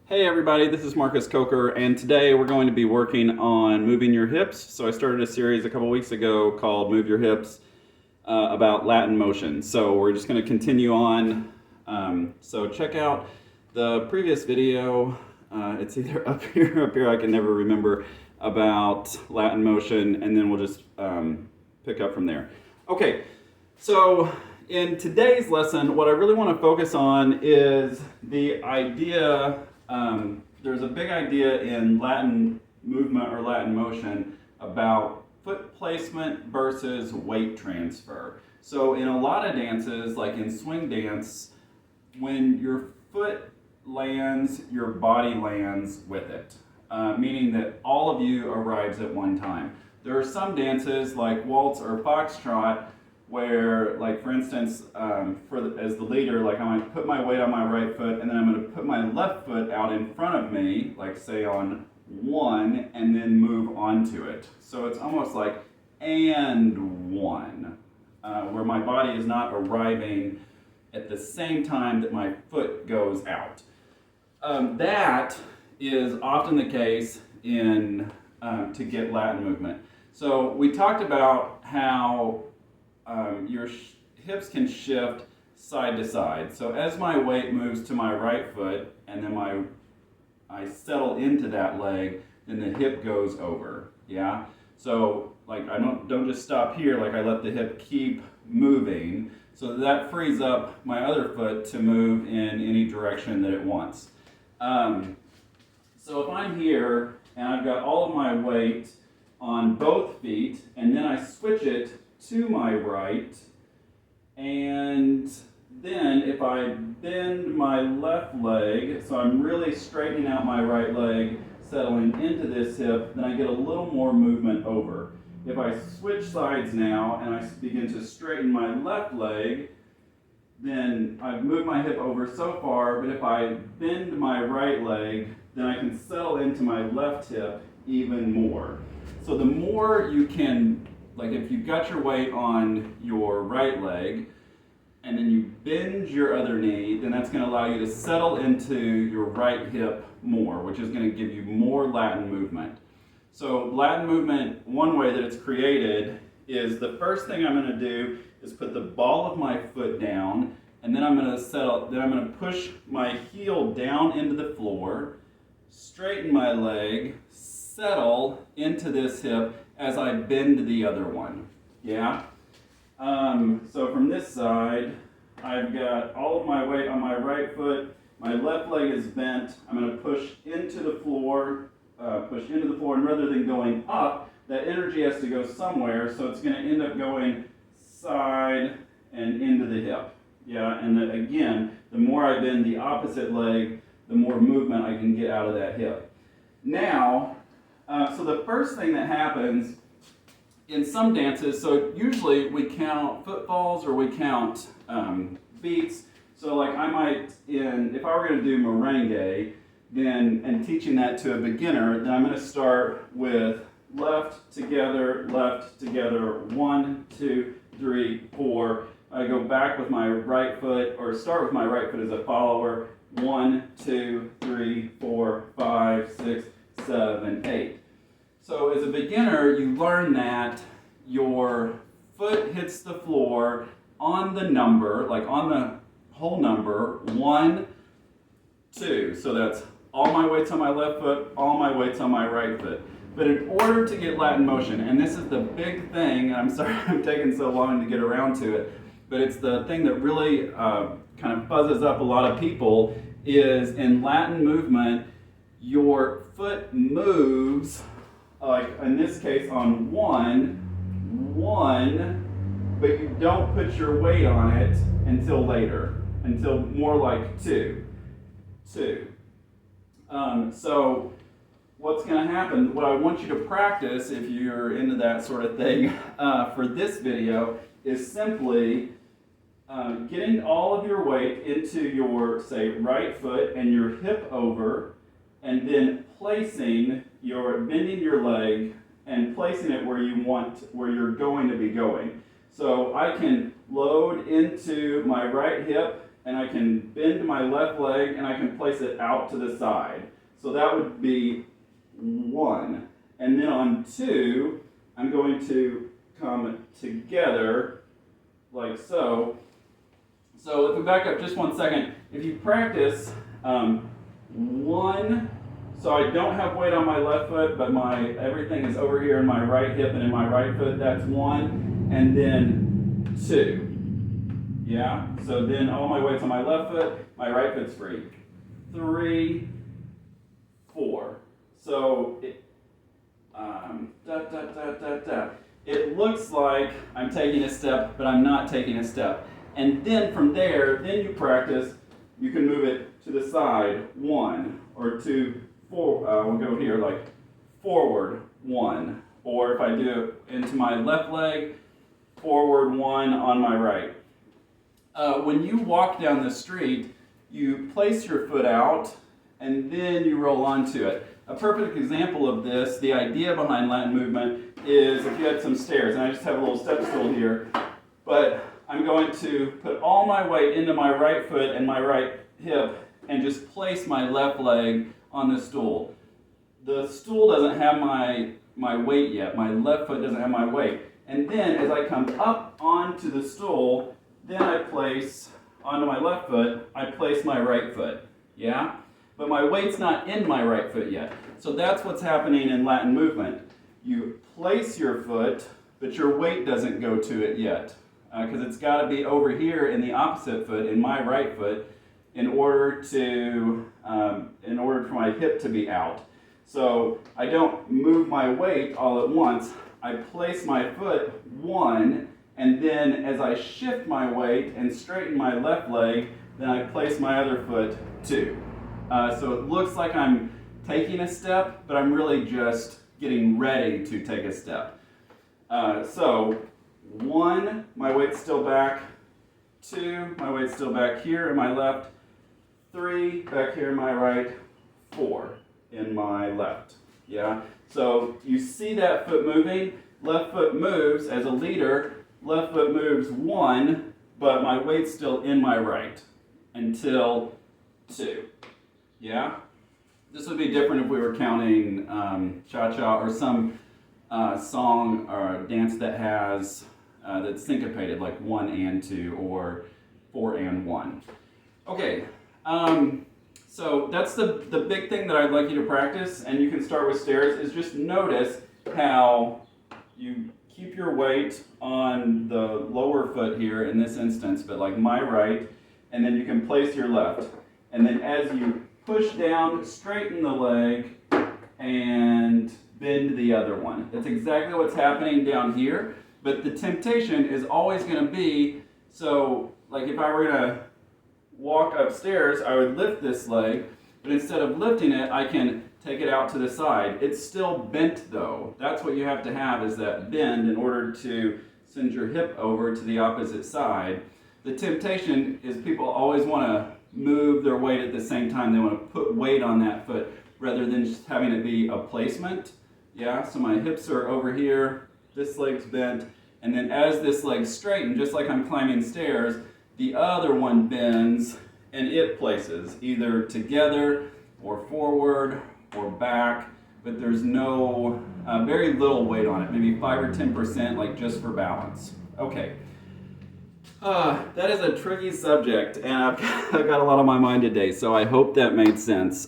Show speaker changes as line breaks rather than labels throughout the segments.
Hey everybody, this is Marcus Coker, and today we're going to be working on moving your hips. So I started a series a couple weeks ago called Move Your Hips about Latin motion. So we're just going to continue on. So check out the previous video. It's either up here or up here, I can never remember, about Latin motion, and then we'll just pick up from there. Okay, so in today's lesson, what I really want to focus on is the idea. There's a big idea in Latin movement or Latin motion about foot placement versus weight transfer. So in a lot of dances, like in swing dance, when your foot lands, your body lands with it, meaning that all of you arrives at one time. There are some dances like waltz or foxtrot where, like for instance, as the leader, like I might put my weight on my right foot and then I'm going to put my left foot out in front of me, like say on one, and then move onto it. So it's almost like and one, where my body is not arriving at the same time that my foot goes out. That is often the case in to get Latin movement. So we talked about how your hips can shift side to side. So as my weight moves to my right foot and then I settle into that leg, then the hip goes over. Yeah? So like I don't just stop here, like I let the hip keep moving. So that frees up my other foot to move in any direction that it wants. So if I'm here and I've got all of my weight on both feet and then I switch it to my right, and then if I bend my left leg, so I'm really straightening out my right leg, settling into this hip, then I get a little more movement over. If I switch sides now and I begin to straighten my left leg, then I've moved my hip over so far, but if I bend my right leg, then I can settle into my left hip even more. So the more you can, like if you've got your weight on your right leg and then you bend your other knee, then that's going to allow you to settle into your right hip more, which is going to give you more Latin movement. So Latin movement, one way that it's created is the first thing I'm going to do is put the ball of my foot down, and then I'm going to push my heel down into the floor, straighten my leg, settle into this hip as I bend the other one. Yeah? So from this side, I've got all of my weight on my right foot. My left leg is bent. I'm going to push into the floor, and rather than going up, that energy has to go somewhere, so it's going to end up going side and into the hip. Yeah, and then again, the more I bend the opposite leg, the more movement I can get out of that hip. Now, so the first thing that happens in some dances, so usually we count footfalls or we count beats. So like I might, if I were going to do merengue, then, and teaching that to a beginner, then I'm going to start with left, together, 1, 2, 3, 4. I go back with my right foot, or start with my right foot as a follower, 1, 2, 3, 4, 5, 6, 7, 8. So as a beginner, you learn that your foot hits the floor on the number, like on the whole number, 1, 2. So that's all my weight's on my left foot, all my weight's on my right foot. But in order to get Latin motion, and this is the big thing, and I'm sorry I'm taking so long to get around to it, but it's the thing that really kind of fuzzes up a lot of people, is in Latin movement, your foot moves, like in this case on 1, but you don't put your weight on it until later, until more like 2. So what's going to happen, what I want you to practice if you're into that sort of thing for this video is simply getting all of your weight into your, say, right foot and your hip over, and then bending your leg and placing it where you're going to be going. So I can load into my right hip and I can bend my left leg, and I can place it out to the side. So that would be 1. And then on 2, I'm going to come together like so. So if we back up just 1 second, if you practice 1, so I don't have weight on my left foot, but everything is over here in my right hip and in my right foot, that's 1, and then 2. Yeah, so then all my weight's on my left foot, my right foot's free. 3, 4. So it looks like I'm taking a step, but I'm not taking a step. And then from there, then you practice, you can move it to the side, 1, or 2, 4, we'll go here, like forward, 1. Or if I do it into my left leg, forward 1 on my right. When you walk down the street, you place your foot out, and then you roll onto it. A perfect example of this, the idea behind Latin movement, is if you had some stairs, and I just have a little step stool here, but I'm going to put all my weight into my right foot and my right hip and just place my left leg on the stool. The stool doesn't have my weight yet. My left foot doesn't have my weight. And then as I come up onto the stool, then I place onto my left foot, I place my right foot. Yeah? But my weight's not in my right foot yet. So that's what's happening in Latin movement. You place your foot, but your weight doesn't go to it yet. Because it's got to be over here in the opposite foot, in my right foot, in order for my hip to be out. So I don't move my weight all at once. I place my foot 1, and then as I shift my weight and straighten my left leg, then I place my other foot 2. So it looks like I'm taking a step, but I'm really just getting ready to take a step. So 1, my weight's still back. 2, my weight's still back here in my left. 3, back here in my right. 4 in my left. Yeah? So you see that foot moving. Left foot moves as a leader. Left foot moves 1, but my weight's still in my right until 2. Yeah? This would be different if we were counting cha-cha or some song or dance that has that's syncopated, like 1 and 2 or 4 and 1. Okay, so that's the big thing that I'd like you to practice, and you can start with stairs, is just notice how you keep your weight on the lower foot here in this instance, but like my right, and then you can place your left. And then as you push down, straighten the leg, and bend the other one. That's exactly what's happening down here. But the temptation is always going to be, so like if I were going to walk upstairs, I would lift this leg, but instead of lifting it, I can take it out to the side. It's still bent though. That's what you have to have, is that bend in order to send your hip over to the opposite side. The temptation is people always want to move their weight at the same time. They want to put weight on that foot rather than just having it be a placement. Yeah, so my hips are over here, this leg's bent, and then as this leg's straightened, just like I'm climbing stairs, the other one bends and it places either together or forward or back, but there's no, very little weight on it, maybe 5 or 10%, like just for balance. Okay. That is a tricky subject, and I've got a lot on my mind today, so I hope that made sense.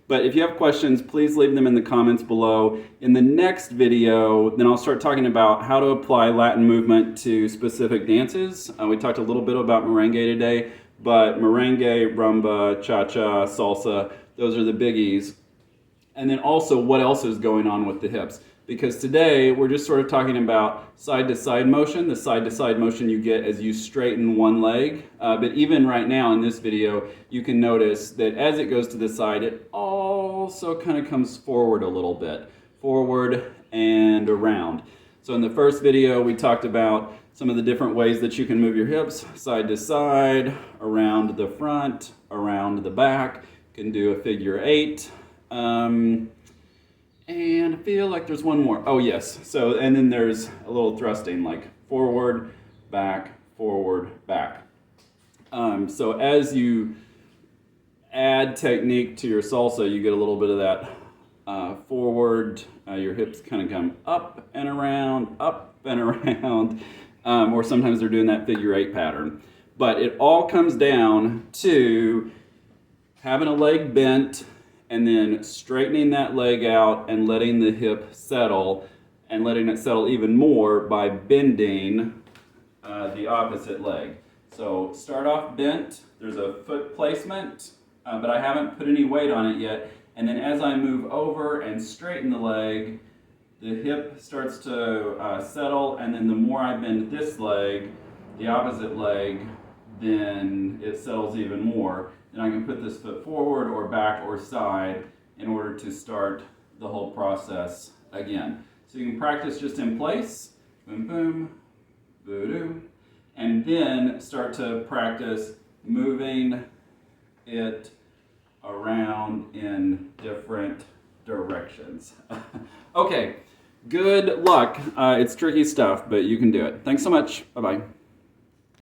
But if you have questions, please leave them in the comments below. In the next video, then I'll start talking about how to apply Latin movement to specific dances. We talked a little bit about merengue today, but merengue, rumba, cha-cha, salsa, those are the biggies. And then also what else is going on with the hips. Because today we're just sort of talking about side-to-side motion, the side-to-side motion you get as you straighten one leg. But even right now in this video, you can notice that as it goes to the side, it also kind of comes forward a little bit. Forward and around. So in the first video, we talked about some of the different ways that you can move your hips, side to side, around the front, around the back. You can do a figure 8. And I feel like there's one more. Oh yes, so and then there's a little thrusting, like forward, back, forward, back. So as you add technique to your salsa, you get a little bit of that forward. Your hips kind of come up and around, or sometimes they're doing that figure 8 pattern. But it all comes down to having a leg bent and then straightening that leg out and letting the hip settle, and letting it settle even more by bending the opposite leg. So start off bent, there's a foot placement, but I haven't put any weight on it yet. And then as I move over and straighten the leg, the hip starts to settle, and then the more I bend this leg, the opposite leg, then it settles even more. Then I can put this foot forward or back or side in order to start the whole process again. So you can practice just in place, boom, boom, boo-doo, and then start to practice moving it around in different directions. Okay, good luck. It's tricky stuff, but you can do it. Thanks so much. Bye-bye.